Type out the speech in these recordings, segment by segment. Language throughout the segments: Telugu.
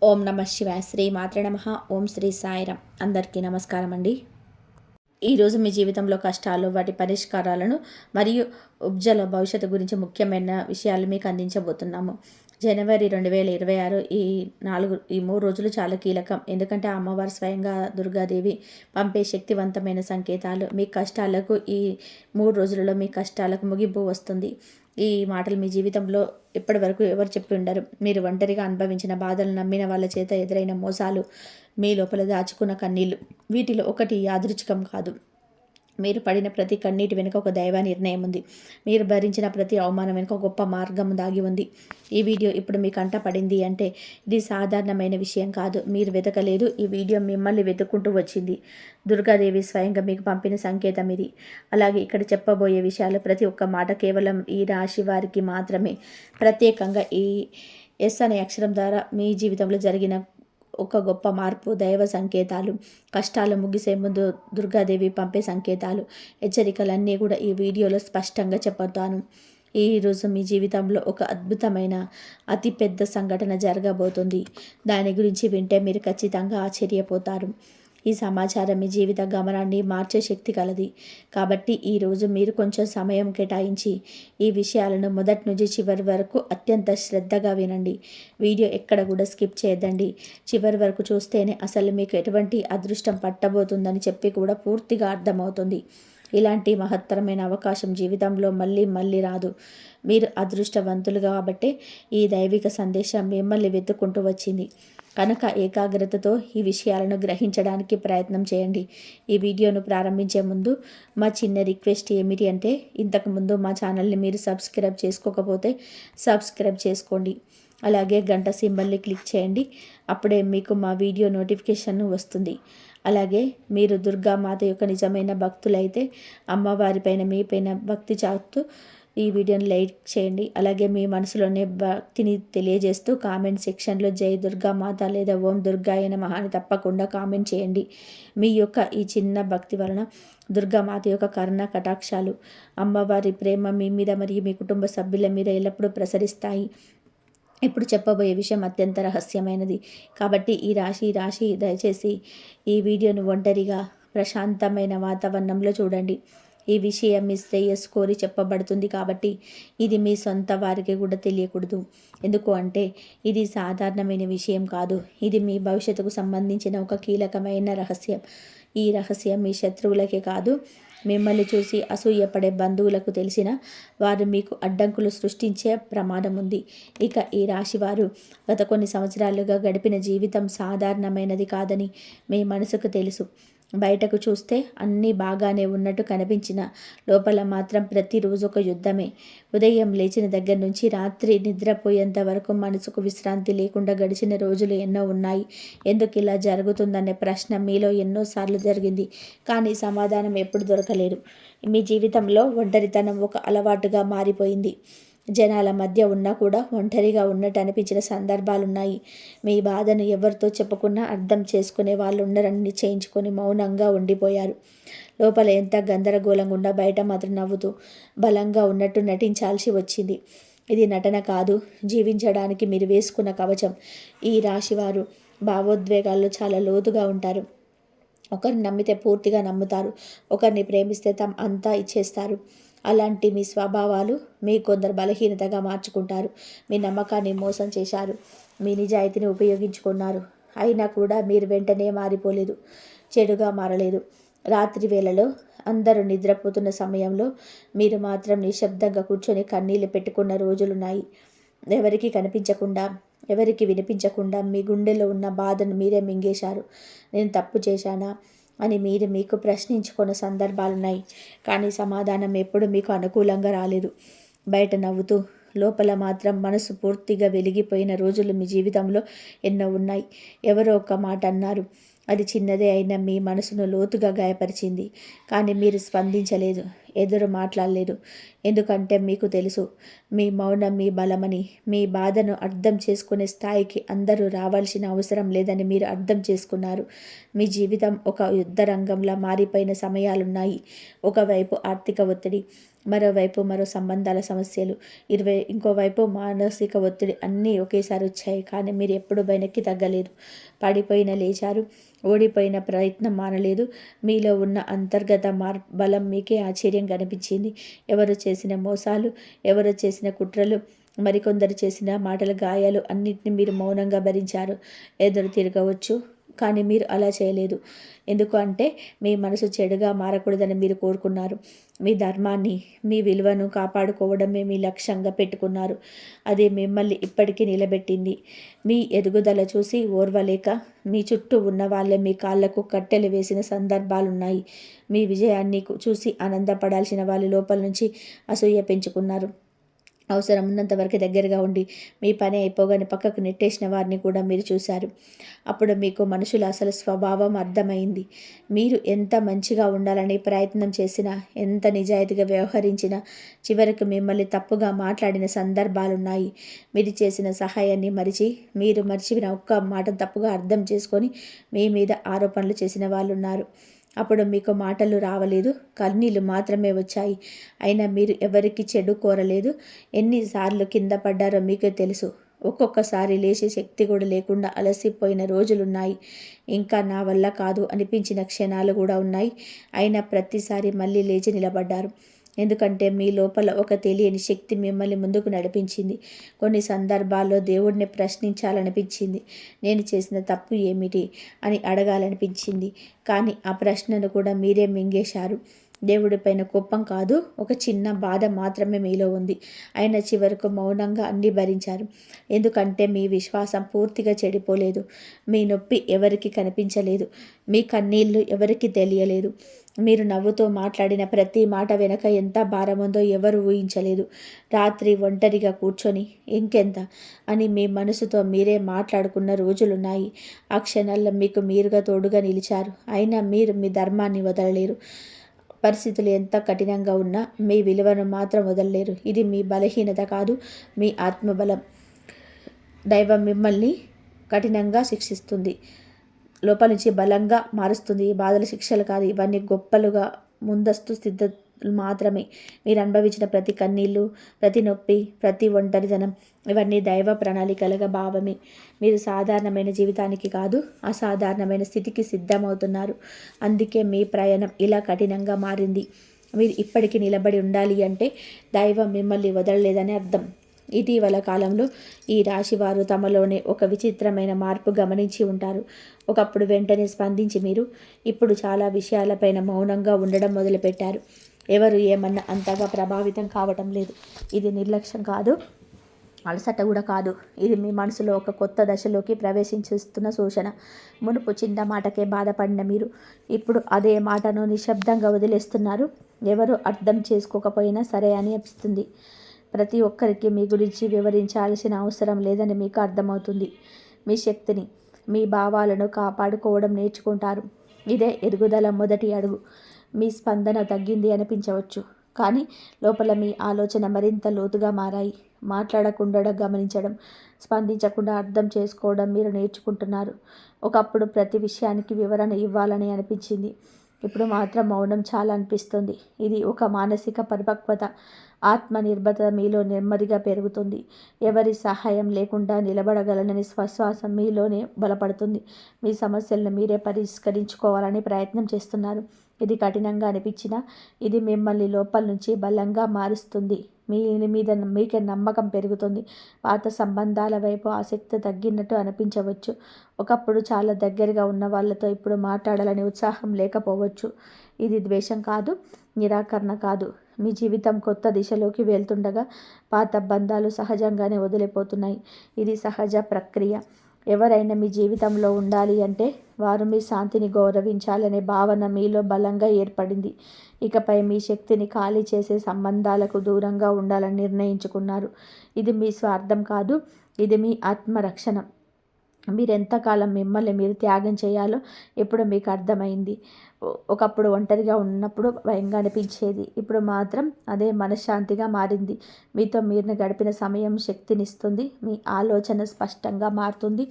ఓం నమ శివాయ. శ్రీ మాత్రే నమః. ఓం శ్రీ సాయిరాం. అందరికీ నమస్కారం అండి. ఈరోజు మీ జీవితంలో కష్టాలు, వాటి పరిష్కారాలను మరియు ఉజ్వల భవిష్యత్తు గురించి ముఖ్యమైన విషయాలు మీకు అందించబోతున్నాము. జనవరి 2026 ఈ 3 రోజులు చాలా కీలకం. ఎందుకంటే ఆ అమ్మవారు స్వయంగా దుర్గాదేవి పంపే శక్తివంతమైన సంకేతాలు. మీ కష్టాలకు ఈ 3 రోజులలో మీ కష్టాలకు ముగింపు వస్తుంది. ఈ మాటలు మీ జీవితంలో ఇప్పటి వరకు ఎవరు చెప్పి ఉండరు. మీరు ఒంటరిగా అనుభవించిన బాధలు, నమ్మిన వాళ్ళ చేత ఎదురైన మోసాలు, మీ లోపల దాచుకున్న కన్నీళ్ళు, వీటిలో ఒకటి యాదృచ్ఛికం కాదు. మీరు పడిన ప్రతి కన్నీటి వెనుక ఒక దైవ నిర్ణయం ఉంది. మీరు భరించిన ప్రతి అవమానం వెనుక ఒక గొప్ప మార్గం దాగి ఉంది. ఈ వీడియో ఇప్పుడు మీ కంట పడింది అంటే ఇది సాధారణమైన విషయం కాదు. మీరు వెతకలేదు, ఈ వీడియో మిమ్మల్ని వెతుక్కుంటూ వచ్చింది. దుర్గాదేవి స్వయంగా మీకు పంపిన సంకేతం ఇది. అలాగే ఇక్కడ చెప్పబోయే విషయాలు ప్రతి ఒక్క మాట కేవలం ఈ రాశి వారికి మాత్రమే. ప్రత్యేకంగా ఈ ఎస్ అనే అక్షరం ద్వారా మీ జీవితంలో జరిగిన ఒక గొప్ప మార్పు, దైవ సంకేతాలు, కష్టాలు ముగిసే ముందు దుర్గాదేవి పంపే సంకేతాలు, హెచ్చరికలన్నీ కూడా ఈ వీడియోలో స్పష్టంగా చెప్తాను. ఈరోజు మీ జీవితంలో ఒక అద్భుతమైన అతిపెద్ద సంఘటన జరగబోతుంది. దాని గురించి వింటే మీరు ఖచ్చితంగా ఆశ్చర్యపోతారు. ఈ సమాచారం మీ జీవిత గమనాన్ని మార్చే శక్తి కలది. కాబట్టి ఈరోజు మీరు కొంచెం సమయం కేటాయించి ఈ విషయాలను మొదటి నుంచి చివరి వరకు అత్యంత శ్రద్ధగా వినండి. వీడియో ఎక్కడ కూడా స్కిప్ చేయద్దండి. చివరి వరకు చూస్తేనే అసలు మీకు ఎటువంటి అదృష్టం పట్టబోతుందని చెప్పి కూడా పూర్తిగా అర్థమవుతుంది. ఇలాంటి మహత్తరమైన అవకాశం జీవితంలో మళ్ళీ మళ్ళీ రాదు. మీరు అదృష్టవంతులు కాబట్టి ఈ దైవిక సందేశం మిమ్మల్ని వెతుక్కుంటూ వచ్చింది. కనుక ఏకాగ్రతతో ఈ విషయాలను గ్రహించడానికి ప్రయత్నం చేయండి. ఈ వీడియోను ప్రారంభించే ముందు మా చిన్న రిక్వెస్ట్ ఏమిటి అంటే, ఇంతకుముందు మా ఛానల్ని మీరు సబ్స్క్రైబ్ చేసుకోకపోతే సబ్స్క్రైబ్ చేసుకోండి. అలాగే గంట సింబల్ని క్లిక్ చేయండి. అప్పుడే మీకు మా వీడియో నోటిఫికేషన్ వస్తుంది. అలాగే మీరు దుర్గామాత యొక్క నిజమైన భక్తులైతే అమ్మవారిపైన మీపైన భక్తి చాటుతూ ఈ వీడియోని లైక్ చేయండి. అలాగే మీ మనసులోనే భక్తిని తెలియజేస్తూ కామెంట్ సెక్షన్లో జై దుర్గామాత లేదా ఓం దుర్గాయ నమః అని తప్పకుండా కామెంట్ చేయండి. మీ యొక్క ఈ చిన్న భక్తి వలన దుర్గామాత యొక్క కరుణ కటాక్షాలు, అమ్మవారి ప్రేమ మీ మీద మరియు మీ కుటుంబ సభ్యుల మీద ఎల్లప్పుడూ ప్రసరిస్తాయి. ఇప్పుడు చెప్పబోయే విషయం అత్యంత రహస్యమైనది. కాబట్టి ఈ రాశి దయచేసి ఈ వీడియోను ఒంటరిగా ప్రశాంతమైన వాతావరణంలో చూడండి. ఈ విషయం మీ శ్రేయస్సు కోరి చెప్పబడుతుంది కాబట్టి ఇది మీ సొంత వారికి కూడా తెలియకూడదు. ఎందుకు అంటే ఇది సాధారణమైన విషయం కాదు. ఇది మీ భవిష్యత్తుకు సంబంధించిన ఒక కీలకమైన రహస్యం. ఈ రహస్యం మీ శత్రువులకే కాదు, మిమ్మల్ని చూసి అసూయపడే బంధువులకు తెలిసిన వారు మీకు అడ్డంకులు సృష్టించే ప్రమాదం ఉంది. ఇక ఈ రాశివారు గత కొన్ని సంవత్సరాలుగా గడిపిన జీవితం సాధారణమైనది కాదని మీ మనసుకు తెలుసు. బయటకు చూస్తే అన్నీ బాగానే ఉన్నట్టు కనిపించిన లోపల మాత్రం ప్రతిరోజు ఒక యుద్ధమే. ఉదయం లేచిన దగ్గర నుంచి రాత్రి నిద్రపోయేంత వరకు మనసుకు విశ్రాంతి లేకుండా గడిచిన రోజులు ఎన్నో ఉన్నాయి. ఎందుకు ఇలా జరుగుతుందనే ప్రశ్న మీలో ఎన్నోసార్లు జరిగింది, కానీ సమాధానం ఎప్పుడు దొరకలేదు. మీ జీవితంలో ఒంటరితనం ఒక అలవాటుగా మారిపోయింది. జనాల మధ్య ఉన్నా కూడా ఒంటరిగా ఉన్నట్టు అనిపించిన సందర్భాలున్నాయి. మీ బాధను ఎవరితో చెప్పుకున్నా అర్థం చేసుకునే వాళ్ళు ఉండరని నిశ్చయించుకొని మౌనంగా ఉండిపోయారు. లోపల ఎంత గందరగోళంగా ఉన్నా బయట మాత్రం నవ్వుతూ బలంగా ఉన్నట్టు నటించాల్సి వచ్చింది. ఇది నటన కాదు, జీవించడానికి మీరు వేసుకున్న కవచం. ఈ రాశివారు భావోద్వేగాల్లో చాలా లోతుగా ఉంటారు. ఒకరిని నమ్మితే పూర్తిగా నమ్ముతారు, ఒకరిని ప్రేమిస్తే అంతా ఇచ్చేస్తారు. అలాంటి మీ స్వభావాలు మీ కొందరు బలహీనతగా మార్చుకుంటారు. మీ నమ్మకాన్ని మోసం చేశారు, మీ నిజాయితీని ఉపయోగించుకున్నారు. అయినా కూడా మీరు వెంటనే మారిపోలేదు, చెడుగా మారలేదు. రాత్రి వేళలో అందరూ నిద్రపోతున్న సమయంలో మీరు మాత్రం నిశ్శబ్దంగా కూర్చొని కన్నీళ్ళు పెట్టుకున్న రోజులున్నాయి. ఎవరికి కనిపించకుండా, ఎవరికి వినిపించకుండా మీ గుండెలో ఉన్న బాధను మీరే మింగేశారు. నేను తప్పు చేశానా అని మీరు మీకు ప్రశ్నించుకున్న సందర్భాలున్నాయి. కానీ సమాధానం ఎప్పుడు మీకు అనుకూలంగా రాలేదు. బయట నవ్వుతూ లోపల మాత్రం మనసు పూర్తిగా వెలిగిపోయిన రోజులు మీ జీవితంలో ఎన్నో ఉన్నాయి. ఎవరో ఒక మాట అన్నారు, అది చిన్నదే అయినా మీ మనసును లోతుగా గాయపరిచింది. కానీ మీరు స్పందించలేదు, ఎదురు మాట్లాడలేదు. ఎందుకంటే మీకు తెలుసు, మీ మౌనం మీ బలమని. మీ బాధను అర్థం చేసుకునే స్థాయికి అందరూ రావాల్సిన అవసరం లేదని మీరు అర్థం చేసుకున్నారు. మీ జీవితం ఒక యుద్ధ రంగంలా మారిపోయిన సమయాలున్నాయి. ఒకవైపు ఆర్థిక ఒత్తిడి, మరోవైపు మరో సంబంధాల సమస్యలు, ఇంకోవైపు మానసిక ఒత్తిడి అన్నీ ఒకేసారి వచ్చాయి. కానీ మీరు ఎప్పుడు వెనక్కి తగ్గలేదు. పడిపోయిన లేచారు. ఓడిపోయిన ప్రయత్నం మానలేదు. మీలో ఉన్న అంతర్గత బలం మీకే ఆశ్చర్యం కనిపించింది. ఎవరు చేసిన మోసాలు, ఎవరు చేసిన కుట్రలు, మరికొందరు చేసిన మాటల గాయాలు అన్నింటినీ మీరు మౌనంగా భరించారు. ఎదురు తిరగవచ్చు, కానీ మీరు అలా చేయలేదు. ఎందుకు అంటే మీ మనసు చెడుగా మారకూడదని మీరు కోరుకున్నారు. మీ ధర్మాన్ని, మీ విలువను కాపాడుకోవడమే మీ లక్ష్యంగా పెట్టుకున్నారు. అది మిమ్మల్ని ఇప్పటికీ నిలబెట్టింది. మీ ఎదుగుదల చూసి ఓర్వలేక మీ చుట్టూ ఉన్న వాళ్ళే మీ కాళ్లకు కట్టెలు వేసిన సందర్భాలున్నాయి. మీ విజయాన్ని చూసి ఆనందపడాల్సిన వాళ్ళు లోపల నుంచి అసూయ పెంచుకున్నారు. అవసరం ఉన్నంత వరకు దగ్గరగా ఉండి మీ పని అయిపోగానే పక్కకు నెట్టేసిన వారిని కూడా మీరు చూశారు. అప్పుడు మీకు మనుషుల అసలు స్వభావం అర్థమైంది. మీరు ఎంత మంచిగా ఉండాలని ప్రయత్నం చేసినా, ఎంత నిజాయితీగా వ్యవహరించినా చివరికి మిమ్మల్ని తప్పుగా మాట్లాడిన సందర్భాలున్నాయి. మీరు చేసిన సహాయాన్ని మీరు మరిచిన ఒక్క మాటను తప్పుగా అర్థం చేసుకొని మీ మీద ఆరోపణలు చేసిన వాళ్ళున్నారు. అప్పుడు మీకు మాటలు రావలేదు, కన్నీళ్ళు మాత్రమే వచ్చాయి. అయినా మీరు ఎవరికి చెడు కోరలేదు. ఎన్నిసార్లు కింద పడ్డారో మీకే తెలుసు. ఒక్కొక్కసారి లేచే శక్తి కూడా లేకుండా అలసిపోయిన రోజులున్నాయి. ఇంకా నా వల్ల కాదు అనిపించిన క్షణాలు కూడా ఉన్నాయి. అయినా ప్రతిసారి మళ్ళీ లేచి నిలబడ్డారు. ఎందుకంటే మీ లోపల ఒక తెలియని శక్తి మిమ్మల్ని ముందుకు నడిపించింది. కొన్ని సందర్భాల్లో దేవుడిని ప్రశ్నించాలనిపించింది. నేను చేసిన తప్పు ఏమిటి అని అడగాలనిపించింది. కానీ ఆ ప్రశ్నను కూడా మీరే మింగేశారు. దేవుడిపైన కోపం కాదు, ఒక చిన్న బాధ మాత్రమే మీలో ఉంది. అయినా చివరకు మౌనంగా అన్ని భరించారు. ఎందుకంటే మీ విశ్వాసం పూర్తిగా చెడిపోలేదు. మీ నొప్పి ఎవరికి కనిపించలేదు. మీ కన్నీళ్లు ఎవరికి తెలియలేదు. మీరు నవ్వుతో మాట్లాడిన ప్రతి మాట వెనక ఎంత భారం ఉందో ఎవరు ఊహించలేదు. రాత్రి ఒంటరిగా కూర్చొని ఇంకెంత అని మీ మనసుతో మీరే మాట్లాడుకున్న రోజులున్నాయి. ఆ క్షణాల్లో మీకు మీరుగా తోడుగా నిలిచారు. అయినా మీరు మీ ధర్మాన్ని వదలలేరు. పరిస్థితులు ఎంత కఠినంగా ఉన్నా మీ విలువను మాత్రం వదలలేరు. ఇది మీ బలహీనత కాదు, మీ ఆత్మబలం. దైవం మిమ్మల్ని కఠినంగా శిక్షిస్తుంది, లోపల నుంచి బలంగా మారుస్తుంది. ఈ బాధల శిక్షలు కాదు, ఇవన్నీ గొప్పలుగా ముందస్తు స్థితులు మాత్రమే. మీరు అనుభవించిన ప్రతి కన్నీళ్ళు, ప్రతి నొప్పి, ప్రతి ఒంటరితనం ఇవన్నీ దైవ ప్రణాళికలుగా భావమే. మీరు సాధారణమైన జీవితానికి కాదు, అసాధారణమైన స్థితికి సిద్ధమవుతున్నారు. అందుకే మీ ప్రయాణం ఇలా కఠినంగా మారింది. మీరు ఇప్పటికీ నిలబడి ఉండాలి అంటే దైవం మిమ్మల్ని వదలలేదని అర్థం. ఇటీవల కాలంలో ఈ రాశివారు తమలోనే ఒక విచిత్రమైన మార్పు గమనించి ఉంటారు. ఒకప్పుడు వెంటనే స్పందించి మీరు ఇప్పుడు చాలా విషయాలపైన మౌనంగా ఉండడం మొదలుపెట్టారు. ఎవరు ఏమన్నా అంతగా ప్రభావితం కావటం లేదు. ఇది నిర్లక్ష్యం కాదు, అలసట కూడా కాదు. ఇది మీ మనసులో ఒక కొత్త దశలోకి ప్రవేశించుస్తున్న సూచన. మునుపు చిన్న మాటకే బాధపడిన మీరు ఇప్పుడు అదే మాటను నిశ్శబ్దంగా వదిలేస్తున్నారు. ఎవరు అర్థం చేసుకోకపోయినా సరే అని అనిపిస్తుంది. ప్రతి ఒక్కరికి మీ గురించి వివరించాల్సిన అవసరం లేదని మీకు అర్థమవుతుంది. మీ శక్తిని, మీ భావాలను కాపాడుకోవడం నేర్చుకుంటారు. ఇదే ఎదుగుదల మొదటి అడుగు. మీ స్పందన తగ్గింది అనిపించవచ్చు, కానీ లోపల మీ ఆలోచన మరింత లోతుగా మారాయి. మాట్లాడకుండా గమనించడం, స్పందించకుండా అర్థం చేసుకోవడం మీరు నేర్చుకుంటున్నారు. ఒకప్పుడు ప్రతి విషయానికి వివరణ ఇవ్వాలని అనిపించింది. ఇప్పుడు మాత్రం మౌనం చాలా అనిపిస్తుంది. ఇది ఒక మానసిక పరిపక్వత. ఆత్మనిర్భరత మీలో నెమ్మదిగా పెరుగుతుంది. ఎవరి సహాయం లేకుండా నిలబడగలనని విశ్వాసం మీలోనే బలపడుతుంది. మీ సమస్యలను మీరే పరిష్కరించుకోవాలని ప్రయత్నం చేస్తున్నారు. ఇది కఠినంగా అనిపించినా ఇది మిమ్మల్ని లోపల నుంచి బలంగా మారుస్తుంది. మీ మీద మీకే నమ్మకం పెరుగుతుంది. పాత సంబంధాల వైపు ఆసక్తి తగ్గినట్టు అనిపించవచ్చు. ఒకప్పుడు చాలా దగ్గరగా ఉన్న వాళ్ళతో ఇప్పుడు మాట్లాడాలని ఉత్సాహం లేకపోవచ్చు. ఇది ద్వేషం కాదు, నిరాకరణ కాదు. మీ జీవితం కొత్త దిశలోకి వెళ్తుండగా పాత బంధాలు సహజంగానే వదిలిపోతున్నాయి. ఇది సహజ ప్రక్రియ. ఎవరైనా మీ జీవితంలో ఉండాలి అంటే వారు మీ శాంతిని గౌరవించాలనే భావన మీలో బలంగా ఏర్పడింది. ఇకపై మీ శక్తిని ఖాళీ చేసే సంబంధాలకు దూరంగా ఉండాలని నిర్ణయించుకున్నారు. ఇది మీ స్వార్థం కాదు, ఇది మీ ఆత్మరక్షణ. మీరెంతకాలం మిమ్మల్ని మీరు త్యాగం చేయాలో ఇప్పుడు మీకు అర్థమైంది. ఒకప్పుడు ఒంటరిగా ఉన్నప్పుడు భయంగా అనిపించేది. ఇప్పుడు మాత్రం అదే మనశ్శాంతిగా మారింది. మీతో మీరు గడిపిన సమయం శక్తినిస్తుంది. మీ ఆలోచన స్పష్టంగా మారుతుంది.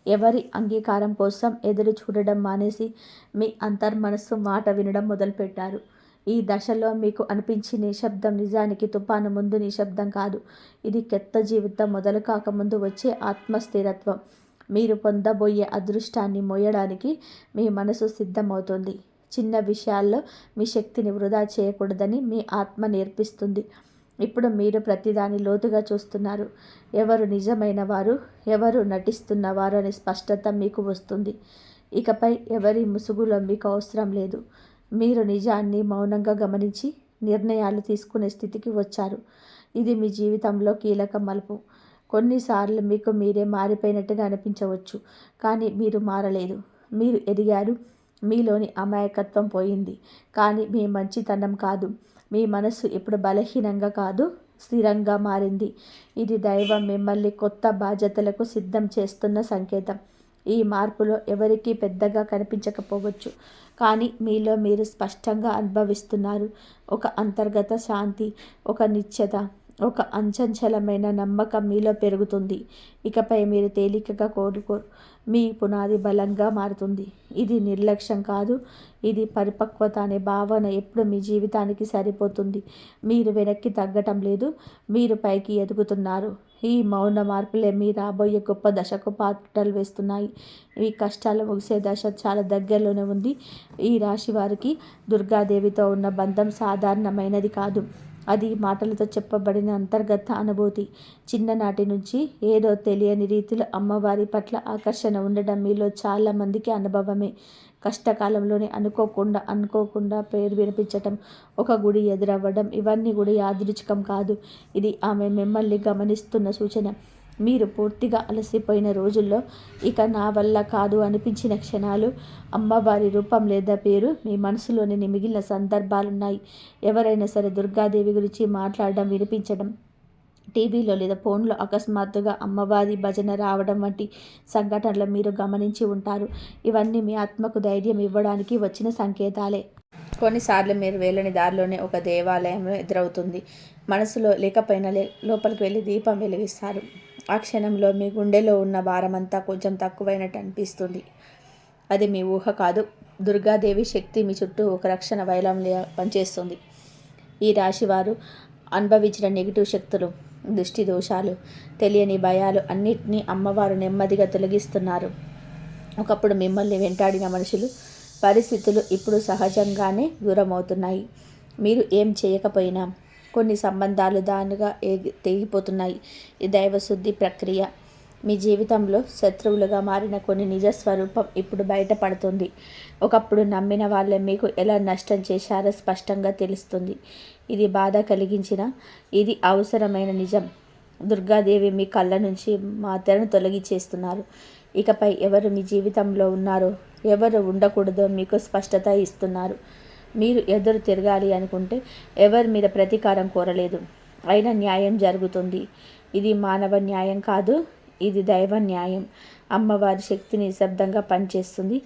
ఎవరి అంగీకారం కోసం ఎదురు చూడడం మానేసి మీ అంతర్మనస్సు మాట వినడం మొదలుపెట్టారు. ఈ దశలో మీకు అనిపించే నిశ్శబ్దం నిజానికి తుఫాను ముందు నిశ్శబ్దం కాదు. ఇది కొత్త జీవితం మొదలు కాకముందు వచ్చే ఆత్మస్థిరత్వం. మీరు పొందబోయే అదృష్టాన్ని మోయడానికి మీ మనసు సిద్ధమవుతుంది. చిన్న విషయాల్లో మీ శక్తిని వృధా చేయకూడదని మీ ఆత్మ నేర్పిస్తుంది. ఇప్పుడు మీరు ప్రతిదాని లోతుగా చూస్తున్నారు. ఎవరు నిజమైన వారు, ఎవరు నటిస్తున్నవారు అనే స్పష్టత మీకు వస్తుంది. ఇకపై ఎవరి ముసుగులో మీకు అవసరం లేదు. మీరు నిజాన్ని మౌనంగా గమనించి నిర్ణయాలు తీసుకునే స్థితికి వచ్చారు. ఇది మీ జీవితంలో కీలక మలుపు. కొన్నిసార్లు మీకు మీరే మారిపోయినట్టుగా అనిపించవచ్చు, కానీ మీరు మారలేదు. మీరు ఎదిగారు. మీలోని అమాయకత్వం పోయింది, కానీ మీ మంచితనం కాదు. మీ మనస్సు ఇప్పుడు బలహీనంగా కాదు, స్థిరంగా మారింది. ఇది దైవం మిమ్మల్ని కొత్త బాధ్యతలకు సిద్ధం చేస్తున్న సంకేతం. ఈ మార్పులో ఎవరికీ పెద్దగా కనిపించకపోవచ్చు, కానీ మీలో మీరు స్పష్టంగా అనుభవిస్తున్నారు. ఒక అంతర్గత శాంతి, ఒక నిశ్చత, ఒక అంచంచలమైన నమ్మకం మీలో పెరుగుతుంది. ఇకపై మీరు తేలికగా కోరుకోరు. మీ పునాది బలంగా మారుతుంది. ఇది నిర్లక్ష్యం కాదు, ఇది పరిపక్వత అనే భావన ఎప్పుడు మీ జీవితానికి సరిపోతుంది. మీరు వెనక్కి తగ్గటం లేదు, మీరు పైకి ఎదుగుతున్నారు. ఈ మౌన మార్పులే మీ రాబోయే గొప్ప దశకు పాటలు వేస్తున్నాయి. ఈ కష్టాలు ముగిసే దశ చాలా దగ్గరలోనే ఉంది. ఈ రాశి వారికి దుర్గాదేవితో ఉన్న బంధం సాధారణమైనది కాదు. అది మాటలతో చెప్పబడిన అంతర్గత అనుభూతి. చిన్ననాటి నుంచి ఏదో తెలియని రీతిలో అమ్మవారి పట్ల ఆకర్షణ ఉండడం మీలో చాలామందికి అనుభవమే. కష్టకాలంలోనే అనుకోకుండా పేరు వినిపించటం, ఒక గుడి ఎదురవ్వడం, ఇవన్నీ కూడా యాదృచ్ఛికం కాదు. ఇది ఆమె మిమ్మల్ని గమనిస్తున్న సూచన. మీరు పూర్తిగా అలసిపోయిన రోజుల్లో, ఇక నా వల్ల కాదు అనిపించిన క్షణాలు, అమ్మవారి రూపం లేదా పేరు మీ మనసులోని మిగిలిన సందర్భాలున్నాయి. ఎవరైనా సరే దుర్గాదేవి గురించి మాట్లాడడం, వినిపించడం, టీవీలో లేదా ఫోన్లో అకస్మాత్తుగా అమ్మవారి భజన రావడం వంటి సంఘటనలు మీరు గమనించి ఉంటారు. ఇవన్నీ మీ ఆత్మకు ధైర్యం ఇవ్వడానికి వచ్చిన సంకేతాలే. కొన్నిసార్లు మీరు వెళ్ళని దారిలోనే ఒక దేవాలయం ఎదురవుతుంది. మనసులో లేకపోయినా లోపలికి వెళ్ళి దీపం వెలిగిస్తారు. ఆ క్షణంలో మీ గుండెలో ఉన్న భారమంతా కొంచెం తక్కువైనట్టు అనిపిస్తుంది. అది మీ ఊహ కాదు. దుర్గాదేవి శక్తి మీ చుట్టూ ఒక రక్షణ వైలంలా పనిచేస్తుంది. ఈ రాశివారు అనుభవించిన నెగిటివ్ శక్తులు, దృష్టి దోషాలు, తెలియని భయాలు అన్నిటినీ అమ్మవారు నెమ్మదిగా తొలగిస్తున్నారు. ఒకప్పుడు మిమ్మల్ని వెంటాడిన మనుషులు, పరిస్థితులు ఇప్పుడు సహజంగానే దూరం అవుతున్నాయి. మీరు ఏం చేయకపోయినా కొన్ని సంబంధాలు దానిగా తెగిపోతున్నాయి. ఈ దైవశుద్ధి ప్రక్రియ. మీ జీవితంలో శత్రువులుగా మారిన కొన్ని నిజ స్వరూపం ఇప్పుడు బయటపడుతుంది. ఒకప్పుడు నమ్మిన వాళ్ళే మీకు ఎలా నష్టం చేశారో స్పష్టంగా తెలుస్తుంది. ఇది బాధ కలిగించిన, ఇది అవసరమైన నిజం. దుర్గాదేవి మీ కళ్ళ నుంచి మాత్రను తొలగించేస్తున్నారు. ఇకపై ఎవరు మీ జీవితంలో ఉన్నారో, ఎవరు ఉండకూడదో మీకు స్పష్టత ఇస్తున్నారు. మీరు ఎదురు తిరగాలి అనుకుంటే ఎవరి మీద ప్రతీకారం కోరలేదు, అయినా న్యాయం జరుగుతుంది. ఇది మానవ న్యాయం కాదు, ఇది దైవ న్యాయం. అమ్మవారి శక్తి నిశ్శబ్దంగా పనిచేస్తుంది,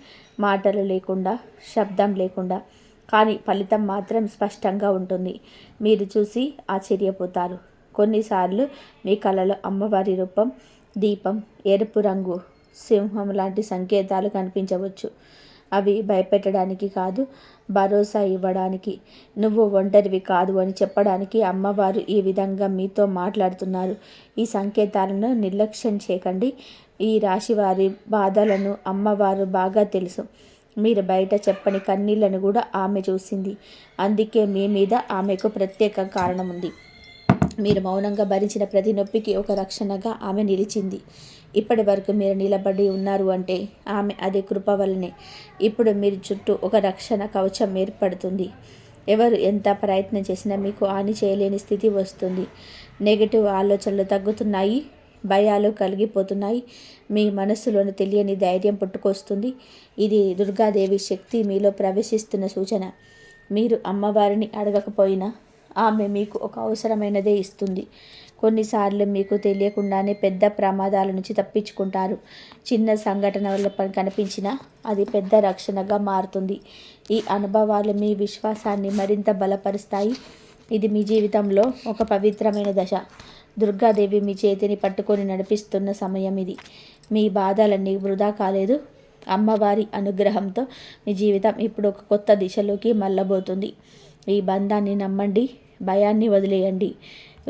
మాటలు లేకుండా, శబ్దం లేకుండా. కానీ ఫలితం మాత్రం స్పష్టంగా ఉంటుంది. మీరు చూసి ఆశ్చర్యపోతారు. కొన్నిసార్లు మీ కలలో అమ్మవారి రూపం, దీపం, ఎరుపు రంగు, సింహం లాంటి సంకేతాలు కనిపించవచ్చు. అవి భయపెట్టడానికి కాదు, భరోసా ఇవ్వడానికి, నువ్వు ఒంటరివి కాదు అని చెప్పడానికి అమ్మవారు ఈ విధంగా మీతో మాట్లాడుతున్నారు. ఈ సంకేతాలను నిర్లక్ష్యం చేయకండి. ఈ రాశివారి బాధలను అమ్మవారు బాగా తెలుసు. మీరు బయట చెప్పని కన్నీళ్లను కూడా ఆమె చూసింది. అందుకే మీ మీద ఆమెకు ప్రత్యేక కారణం ఉంది. మీరు మౌనంగా భరించిన ప్రతి నొప్పికి ఒక రక్షణగా ఆమె నిలిచింది. ఇప్పటి వరకు మీరు నిలబడి ఉన్నారు అంటే ఆమె అదే కృప వల్లనే. ఇప్పుడు మీరు చుట్టూ ఒక రక్షణ కవచం ఏర్పడుతుంది. ఎవరు ఎంత ప్రయత్నం చేసినా మీకు హాని చేయలేని స్థితి వస్తుంది. నెగటివ్ ఆలోచనలు తగ్గుతున్నాయి, భయాలు కలిగిపోతున్నాయి. మీ మనస్సులోని తెలియని ధైర్యం పుట్టుకొస్తుంది. ఇది దుర్గాదేవి శక్తి మీలో ప్రవేశిస్తున్న సూచన. మీరు అమ్మవారిని అడగకపోయినా ఆమె మీకు ఒక అవసరమైనదే ఇస్తుంది. కొన్నిసార్లు మీకు తెలియకుండానే పెద్ద ప్రమాదాల నుంచి తప్పించుకుంటారు. చిన్న సంఘటన వల్ల కనిపించినా అది పెద్ద రక్షణగా మారుతుంది. ఈ అనుభవాలు మీ విశ్వాసాన్ని మరింత బలపరుస్తాయి. ఇది మీ జీవితంలో ఒక పవిత్రమైన దశ. దుర్గాదేవి మీ చేతిని పట్టుకొని నడిపిస్తున్న సమయం ఇది. మీ బాధలన్నీ వృధా కాలేదు. అమ్మవారి అనుగ్రహంతో మీ జీవితం ఇప్పుడు ఒక కొత్త దిశలోకి మళ్ళబోతుంది. ఈ బంధాన్ని నమ్మండి, భయాన్ని వదిలేయండి.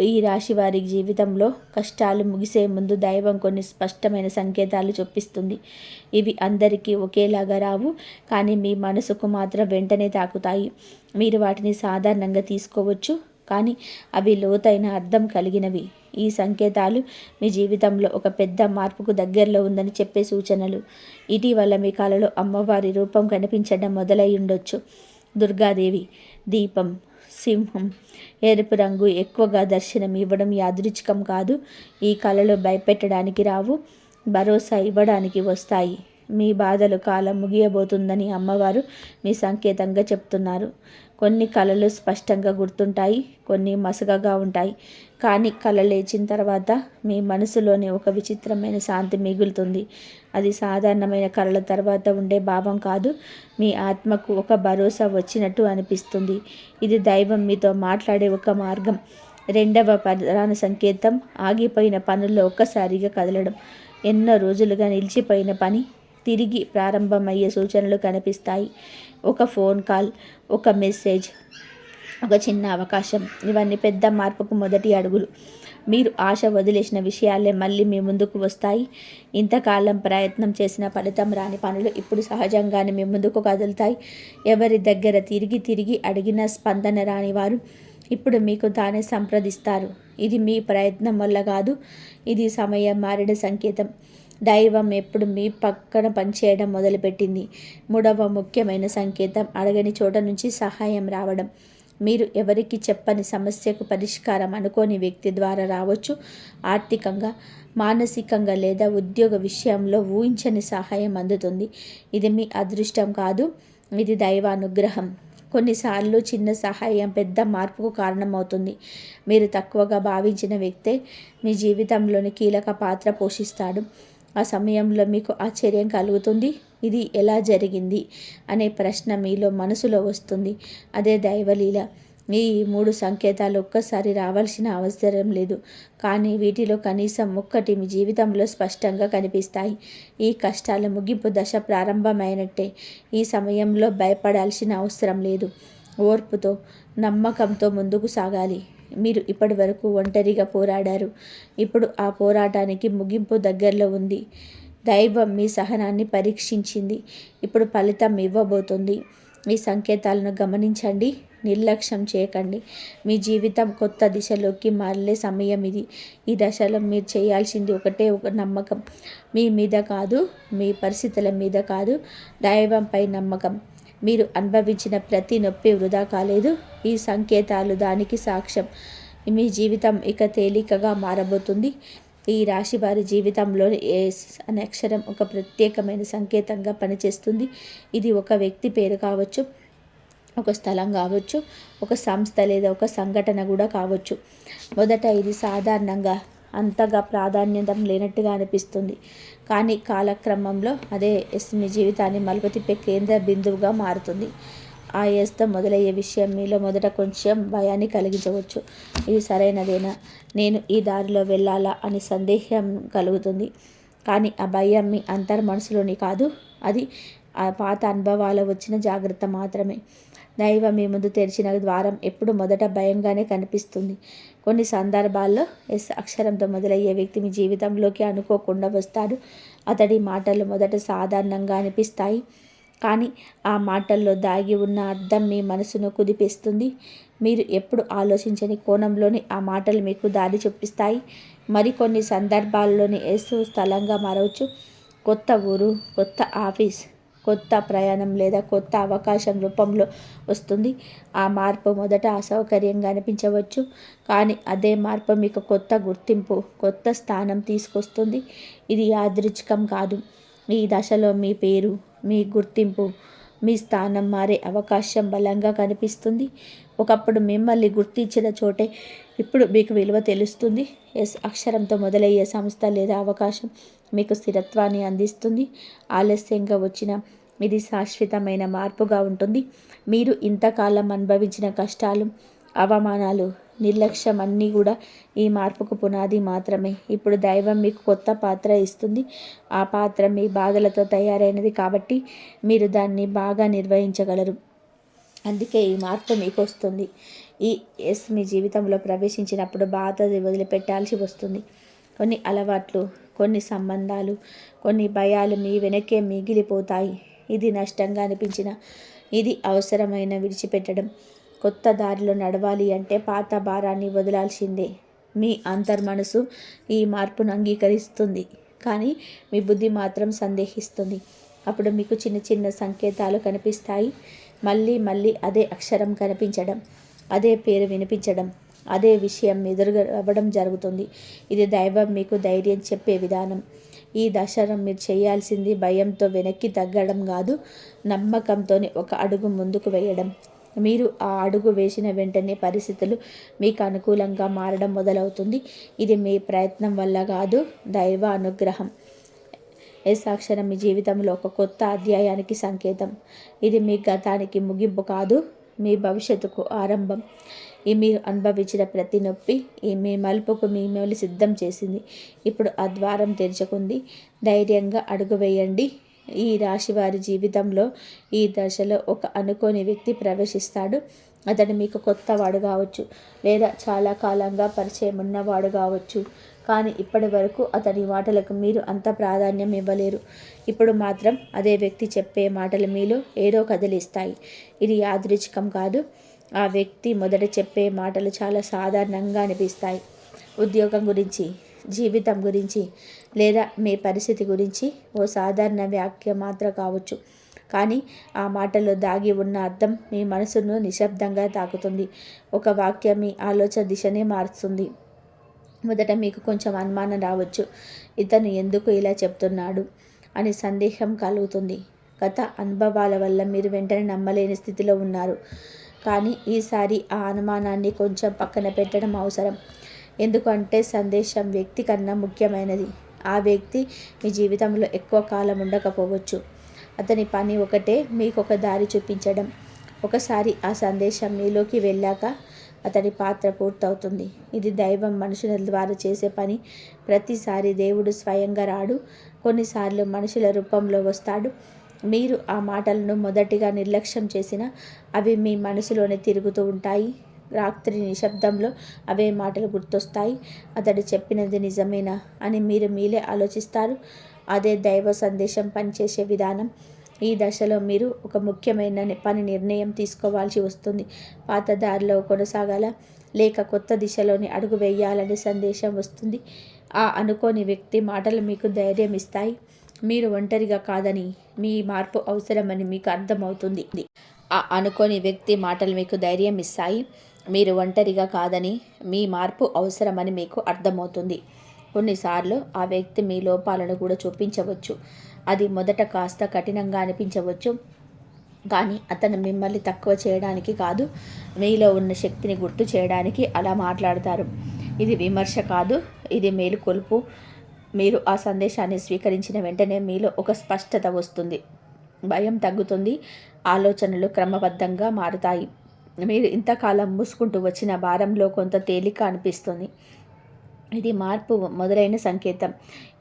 ఈ రాశి వారి జీవితంలో కష్టాలు ముగిసే ముందు దైవం కొన్ని స్పష్టమైన సంకేతాలు చూపిస్తుంది. ఇవి అందరికీ ఒకేలాగా రావు, కానీ మీ మనసుకు మాత్రం వెంటనే తాకుతాయి. మీరు వాటిని సాధారణంగా తీసుకోవచ్చు, కానీ అవి లోతైన అర్థం కలిగినవి. ఈ సంకేతాలు మీ జీవితంలో ఒక పెద్ద మార్పుకు దగ్గరలో ఉందని చెప్పే సూచనలు. ఇటీవల మీ కలలో అమ్మవారి రూపం కనిపించడం మొదలై ఉండొచ్చు. దుర్గాదేవి, దీపం, సింహం, ఎరుపు రంగు ఎక్కువగా దర్శనం ఇవ్వడం యాదృచ్ఛికం కాదు. ఈ కళలు భయపెట్టడానికి రావు, భరోసా ఇవ్వడానికి వస్తాయి. మీ బాధలు కాలం ముగియబోతుందని అమ్మవారు మీ సంకేతంగా చెప్తున్నారు. కొన్ని కళలు స్పష్టంగా గుర్తుంటాయి, కొన్ని మసకగా ఉంటాయి. కానీ కళ లేచిన తర్వాత మీ మనసులోనే ఒక విచిత్రమైన శాంతి మిగులుతుంది. అది సాధారణమైన కళల తర్వాత ఉండే భావం కాదు, మీ ఆత్మకు ఒక భరోసా వచ్చినట్టు అనిపిస్తుంది. ఇది దైవం మీతో మాట్లాడే ఒక మార్గం. రెండవ ప్రధాన సంకేతం ఆగిపోయిన పనుల్లో ఒక్కసారిగా కదలడం. ఎన్నో రోజులుగా నిలిచిపోయిన పని తిరిగి ప్రారంభమయ్యే సూచనలు కనిపిస్తాయి. ఒక ఫోన్ కాల్, ఒక మెసేజ్, ఒక చిన్న అవకాశం, ఇవన్నీ పెద్ద మార్పుకు మొదటి అడుగులు. మీరు ఆశ వదిలేసిన విషయాలే మళ్ళీ మీ ముందుకు వస్తాయి. ఇంతకాలం ప్రయత్నం చేసిన ఫలితం రాని పనులు ఇప్పుడు సహజంగానే మీ ముందుకు కదులుతాయి. ఎవరి దగ్గర తిరిగి తిరిగి అడిగిన స్పందన రాని వారు ఇప్పుడు మీకు తానే సంప్రదిస్తారు. ఇది మీ ప్రయత్నం వల్ల కాదు, ఇది సమయం మారిన సంకేతం. దైవం ఎప్పుడు మీ పక్కన పనిచేయడం మొదలుపెట్టింది. మూడవ ముఖ్యమైన సంకేతం అడగని చోట నుంచి సహాయం రావడం. మీరు ఎవరికి చెప్పని సమస్యకు పరిష్కారం అనుకోని వ్యక్తి ద్వారా రావచ్చు. ఆర్థికంగా, మానసికంగా లేదా ఉద్యోగ విషయంలో ఊహించని సహాయం అందుతుంది. ఇది మీ అదృష్టం కాదు, ఇది దైవానుగ్రహం. కొన్నిసార్లు చిన్న సహాయం పెద్ద మార్పుకు కారణమవుతుంది. మీరు తక్కువగా భావించిన వ్యక్తే మీ జీవితంలోని కీలక పాత్ర పోషిస్తాడు. ఆ సమయంలో మీకు ఆశ్చర్యం కలుగుతుంది. ఇది ఎలా జరిగింది అనే ప్రశ్న మీలో మనసులో వస్తుంది. అదే దైవలీల. ఈ 3 సంకేతాలు ఒక్కసారి రావాల్సిన అవసరం లేదు, కానీ వీటిలో కనీసం ఒక్కటి మీ జీవితంలో స్పష్టంగా కనిపిస్తాయి. ఈ కష్టాల ముగింపు దశ ప్రారంభమైనట్టే. ఈ సమయంలో భయపడాల్సిన అవసరం లేదు. ఓర్పుతో, నమ్మకంతో ముందుకు సాగాలి. మీరు ఇప్పటి వరకు ఒంటరిగా పోరాడారు. ఇప్పుడు ఆ పోరాటానికి ముగింపు దగ్గరలో ఉంది. దైవం మీ సహనాన్ని పరీక్షించింది. ఇప్పుడు ఫలితం ఇవ్వబోతుంది. ఈ సంకేతాలను గమనించండి, నిర్లక్ష్యం చేయకండి. మీ జీవితం కొత్త దిశలోకి మారే సమయం ఇది. ఈ దశలో మీరు చేయాల్సింది ఒక నమ్మకం. మీ మీద కాదు, మీ పరిస్థితుల మీద కాదు, దైవంపై నమ్మకం. మీరు అనుభవించిన ప్రతి నొప్పి వృధా కాలేదు. ఈ సంకేతాలు దానికి సాక్ష్యం. మీ జీవితం ఇక తేలికగా మారబోతుంది. ఈ రాశి వారి జీవితంలోని ఎస్ అనే అక్షరం ఒక ప్రత్యేకమైన సంకేతంగా పనిచేస్తుంది. ఇది ఒక వ్యక్తి పేరు కావచ్చు, ఒక స్థలం కావచ్చు, ఒక సంస్థ లేదా ఒక సంఘటన కూడా కావచ్చు. మొదట ఇది సాధారణంగా అంతగా ప్రాధాన్యత లేనట్టుగా అనిపిస్తుంది, కానీ కాలక్రమంలో అదే ఎస్ మీ జీవితాన్ని మలుపు తిప్పే కేంద్ర బిందువుగా మారుతుంది. ఆ ఎస్తో మొదలయ్యే విషయం మీలో మొదట కొంచెం భయాన్ని కలిగించవచ్చు. ఇది సరైనదేనా, నేను ఈ దారిలో వెళ్ళాలా అని సందేహం కలుగుతుంది. కానీ ఆ భయం మీ మనసులోని కాదు, అది ఆ పాత అనుభవాలు వచ్చిన జాగ్రత్త మాత్రమే. దైవం మీ ముందు తెరిచిన ద్వారం ఎప్పుడు మొదట భయంగానే కనిపిస్తుంది. కొన్ని సందర్భాల్లో ఎస్ అక్షరంతో మొదలయ్యే వ్యక్తి మీ జీవితంలోకి అనుకోకుండా వస్తాడు. అతడి మాటలు మొదట సాధారణంగా అనిపిస్తాయి, కానీ ఆ మాటల్లో దాగి ఉన్న అర్థం మీ మనసును కుదిపేస్తుంది. మీరు ఎప్పుడు ఆలోచించని కోణంలోని ఆ మాటలు మీకు దారి చూపిస్తాయి. మరికొన్ని సందర్భాల్లోని ఎస్ స్థలంగా మారవచ్చు. కొత్త ఊరు, కొత్త ఆఫీస్, కొత్త ప్రయాణం లేదా కొత్త అవకాశం రూపంలో వస్తుంది. ఆ మార్పు మొదట అసౌకర్యంగా అనిపించవచ్చు, కానీ అదే మార్పు మీకు కొత్త గుర్తింపు, కొత్త స్థానం తీసుకొస్తుంది. ఇది యాదృచ్ఛికం కాదు. ఈ దశలో మీ పేరు, మీ గుర్తింపు, మీ స్థానం మారే అవకాశం బలంగా కనిపిస్తుంది. ఒకప్పుడు మిమ్మల్ని గుర్తించిన చోటే ఇప్పుడు మీకు విలువ తెలుస్తుంది. ఎస్ అక్షరంతో మొదలయ్యే సంస్థ లేదా అవకాశం మీకు స్థిరత్వాన్ని అందిస్తుంది. ఆలస్యంగా వచ్చిన ఇది శాశ్వతమైన మార్పుగా ఉంటుంది. మీరు ఇంతకాలం అనుభవించిన కష్టాలు, అవమానాలు, నిర్లక్ష్యం అన్నీ కూడా ఈ మార్పుకు పునాది మాత్రమే. ఇప్పుడు దైవం మీకు కొత్త పాత్ర ఇస్తుంది. ఆ పాత్ర మీ బాధలతో తయారైనది కాబట్టి మీరు దాన్ని బాగా నిర్వహించగలరు. అందుకే ఈ మార్పు మీకు వస్తుంది. ఈ మీ జీవితంలో ప్రవేశించినప్పుడు బాధని వదిలిపెట్టాల్సి వస్తుంది. కొన్ని అలవాట్లు, కొన్ని సంబంధాలు, కొన్ని భయాలు మీ వెనకే మిగిలిపోతాయి. ఇది నష్టంగా అనిపించిన ఇది అవసరమైన విడిచిపెట్టడం. కొత్త దారిలో నడవాలి అంటే పాత భారాన్ని వదలాల్సిందే. మీ అంతర్మనసు ఈ మార్పును అంగీకరిస్తుంది, కానీ మీ బుద్ధి మాత్రం సందేహిస్తుంది. అప్పుడు మీకు చిన్న చిన్న సంకేతాలు కనిపిస్తాయి. మళ్ళీ మళ్ళీ అదే అక్షరం కనిపించడం, అదే పేరు వినిపించడం, అదే విషయం ఎదురుగా అవ్వడం జరుగుతుంది. ఇది దైవం మీకు ధైర్యం చెప్పే విధానం. ఈ దశలో మీరు చేయాల్సింది భయంతో వెనక్కి తగ్గడం కాదు, నమ్మకంతోనే ఒక అడుగు ముందుకు వేయడం. మీరు ఆ అడుగు వేసిన వెంటనే పరిస్థితులు మీకు అనుకూలంగా మారడం మొదలవుతుంది. ఇది మీ ప్రయత్నం వల్ల కాదు, దైవ అనుగ్రహం. అక్షరం మీ జీవితంలో ఒక కొత్త అధ్యాయానికి సంకేతం. ఇది మీ గతానికి ముగింపు కాదు, మీ భవిష్యత్తుకు ఆరంభం. ఈ మీరు అనుభవించిన ప్రతి నొప్పి ఈ మీ మలుపుకు మిమ్మల్ని సిద్ధం చేసింది. ఇప్పుడు ఆ ద్వారం తెరుచుకుంది. ధైర్యంగా అడుగు వేయండి. ఈ రాశి వారి జీవితంలో ఈ దశలో ఒక అనుకోని వ్యక్తి ప్రవేశిస్తాడు. అతడు మీకు కొత్తవాడు కావచ్చు, లేదా చాలా కాలంగా పరిచయం ఉన్నవాడు కావచ్చు. కానీ ఇప్పటి వరకు అతని మాటలకు మీరు అంత ప్రాధాన్యం ఇవ్వలేరు. ఇప్పుడు మాత్రం అదే వ్యక్తి చెప్పే మాటలు మీలో ఏదో కదిలిస్తాయి. ఇది యాదృచ్ఛికం కాదు. ఆ వ్యక్తి మొదట చెప్పే మాటలు చాలా సాధారణంగా అనిపిస్తాయి. ఉద్యోగం గురించి, జీవితం గురించి, లేదా మీ పరిస్థితి గురించి ఓ సాధారణ వ్యాఖ్య మాత్రం కావచ్చు. కానీ ఆ మాటలో దాగి ఉన్న అర్థం మీ మనసును నిశ్శబ్దంగా తాకుతుంది. ఒక వాక్యం మీ ఆలోచన దిశనే మారుస్తుంది. మొదట మీకు కొంచెం అనుమానం రావచ్చు. ఇతను ఎందుకు ఇలా చెప్తున్నాడు అని సందేహం కలుగుతుంది. గత అనుభవాల వల్ల మీరు వెంటనే నమ్మలేని స్థితిలో ఉన్నారు. కానీ ఈసారి ఆ అనుమానాన్ని కొంచెం పక్కన పెట్టడం అవసరం. ఎందుకంటే సందేశం వ్యక్తి కన్నా ముఖ్యమైనది. ఆ వ్యక్తి మీ జీవితంలో ఎక్కువ కాలం ఉండకపోవచ్చు. అతని పని ఒకటే, మీకు ఒక దారి చూపించడం. ఒకసారి ఆ సందేశం మీలోకి వెళ్ళాక అతడి పాత్ర పూర్తవుతుంది. ఇది దైవం మనుషుల ద్వారా చేసే పని. ప్రతిసారి దేవుడు స్వయంగా రాడు, కొన్నిసార్లు మనుషుల రూపంలో వస్తాడు. మీరు ఆ మాటలను మొదటిగా నిర్లక్ష్యం చేసినా అవి మీ మనసులోనే తిరుగుతూ ఉంటాయి. రాత్రి నిశ్శబ్దంలో అవే మాటలు గుర్తొస్తాయి. అతడు చెప్పినది నిజమేనా అని మీరు మీలే ఆలోచిస్తారు. అదే దైవ సందేశం పనిచేసే విధానం. ఈ దశలో మీరు ఒక ముఖ్యమైన నిర్ణయం తీసుకోవాల్సి వస్తుంది. పాత దారిలో కొనసాగాల, లేక కొత్త దిశలోని అడుగు వేయాలనే సందేశం వస్తుంది. ఆ అనుకోని వ్యక్తి మాటలు మీకు ధైర్యం ఇస్తాయి. మీరు ఒంటరిగా కాదని, మీ మార్పు అవసరమని మీకు అర్థమవుతుంది. ఆ అనుకోని వ్యక్తి మాటలు మీకు ధైర్యం ఇస్తాయి. మీరు ఒంటరిగా కాదని, మీ మార్పు అవసరమని మీకు అర్థమవుతుంది. కొన్నిసార్లు ఆ వ్యక్తి మీ లోపాలను కూడా చూపించవచ్చు. అది మొదట కాస్త కఠినంగా అనిపించవచ్చు, కానీ అతను మిమ్మల్ని తక్కువ చేయడానికి కాదు, మీలో ఉన్న శక్తిని గుర్తు చేయడానికి అలా మాట్లాడతారు. ఇది విమర్శ కాదు, ఇది మేలుకొలుపు. మీరు ఆ సందేశాన్ని స్వీకరించిన వెంటనే మీలో ఒక స్పష్టత వస్తుంది. భయం తగ్గుతుంది. ఆలోచనలు క్రమబద్ధంగా మారుతాయి. మీరు ఇంతకాలం మూసుకుంటూ వచ్చిన భారంలో కొంత తేలిక అనిపిస్తుంది. ఇది మార్పు మొదలైన సంకేతం.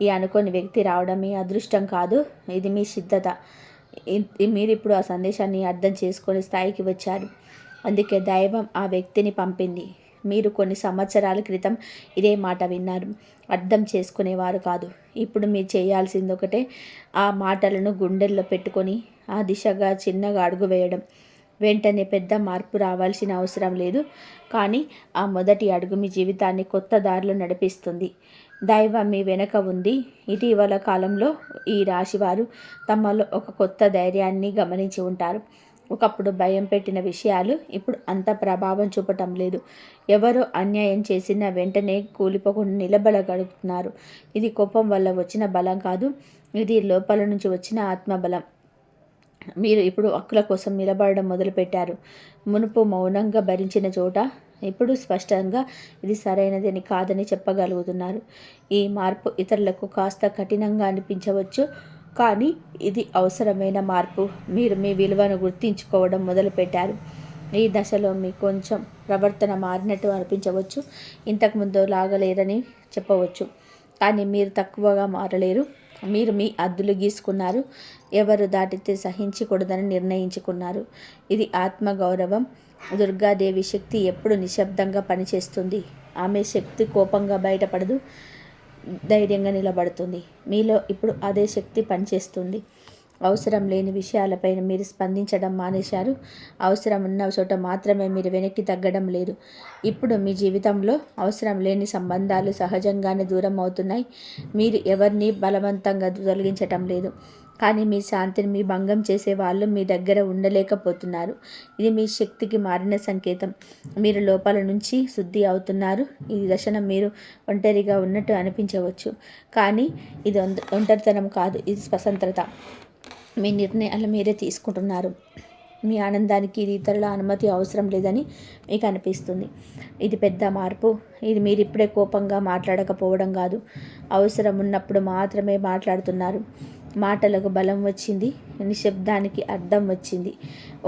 ఈ అనుకోని వ్యక్తి రావడం మీ అదృష్టం కాదు, ఇది మీ సిద్ధత. మీరు ఇప్పుడు ఆ సందేశాన్ని అర్థం చేసుకునే స్థాయికి వచ్చారు. అందుకే దైవం ఆ వ్యక్తిని పంపింది. మీరు కొన్ని సంవత్సరాల క్రితం ఇదే మాట విన్నారు, అర్థం చేసుకునేవారు కాదు. ఇప్పుడు మీరు చేయాల్సింది ఒకటే, ఆ మాటలను గుండెల్లో పెట్టుకొని ఆ దిశగా చిన్నగా అడుగు వేయడం. వెంటనే పెద్ద మార్పు రావాల్సిన అవసరం లేదు, కానీ ఆ మొదటి అడుగు మీ జీవితాన్ని కొత్త దారిలో నడిపిస్తుంది. దైవం మీ వెనక ఉంది. ఇటీవల కాలంలో ఈ రాశివారు తమలో ఒక కొత్త ధైర్యాన్ని గమనించి ఉంటారు. ఒకప్పుడు భయం పెట్టిన విషయాలు ఇప్పుడు అంత ప్రభావం చూపటం లేదు. ఎవరో అన్యాయం చేసిన వెంటనే కూలిపోకుండా నిలబడగలుగుతున్నారు. ఇది కోపం వల్ల వచ్చిన బలం కాదు, ఇది లోపల నుంచి వచ్చిన ఆత్మబలం. మీరు ఇప్పుడు హక్కుల కోసం నిలబడడం మొదలుపెట్టారు. మునుపు మౌనంగా భరించిన చోట ఇప్పుడు స్పష్టంగా ఇది సరైనదని కాదని చెప్పగలుగుతున్నారు. ఈ మార్పు ఇతరులకు కాస్త కఠినంగా అనిపించవచ్చు, కానీ ఇది అవసరమైన మార్పు. మీరు మీ విలువను గుర్తించుకోవడం మొదలుపెట్టారు. ఈ దశలో మీకు కొంచెం ప్రవర్తన మారినట్టు అనిపించవచ్చు. ఇంతకుముందు లాగలేరని చెప్పవచ్చు, కానీ మీరు తక్కువగా మారలేరు. మీరు మీ హద్దులు గీసుకున్నారు. ఎవరు దాటితే సహించకూడదని నిర్ణయించుకున్నారు. ఇది ఆత్మగౌరవం. దుర్గాదేవి శక్తి ఎప్పుడు నిశ్శబ్దంగా పనిచేస్తుంది. ఆమె శక్తి కోపంగా బయటపడదు, ధైర్యంగా నిలబడుతుంది. మీలో ఇప్పుడు అదే శక్తి పనిచేస్తుంది. అవసరం లేని విషయాలపైన మీరు స్పందించడం మానేశారు. అవసరం ఉన్న చోట మాత్రమే మీరు వెనక్కి తగ్గడం లేదు. ఇప్పుడు మీ జీవితంలో అవసరం లేని సంబంధాలు సహజంగానే దూరం అవుతున్నాయి. మీరు ఎవరిని బలవంతంగా తొలగించటం లేదు, కానీ మీ శాంతిని మీ భంగం చేసే వాళ్ళు మీ దగ్గర ఉండలేకపోతున్నారు. ఇది మీ శక్తికి మారిన సంకేతం. మీరు లోపల నుంచి శుద్ధి అవుతున్నారు. ఈ దశను మీరు ఒంటరిగా ఉన్నట్టు అనిపించవచ్చు, కానీ ఇది ఒంటరితనం కాదు, ఇది స్వతంత్రత. మీ నిర్ణయాలు మీరే తీసుకుంటున్నారు. మీ ఆనందానికి ఇది ఇతరుల అనుమతి అవసరం లేదని మీకు అనిపిస్తుంది. ఇది పెద్ద మార్పు. ఇది మీరు ఇప్పుడే కోపంగా మాట్లాడకపోవడం కాదు, అవసరం ఉన్నప్పుడు మాత్రమే మాట్లాడుతున్నారు. మాటలకు బలం వచ్చింది, నిశ్శబ్దానికి అర్థం వచ్చింది.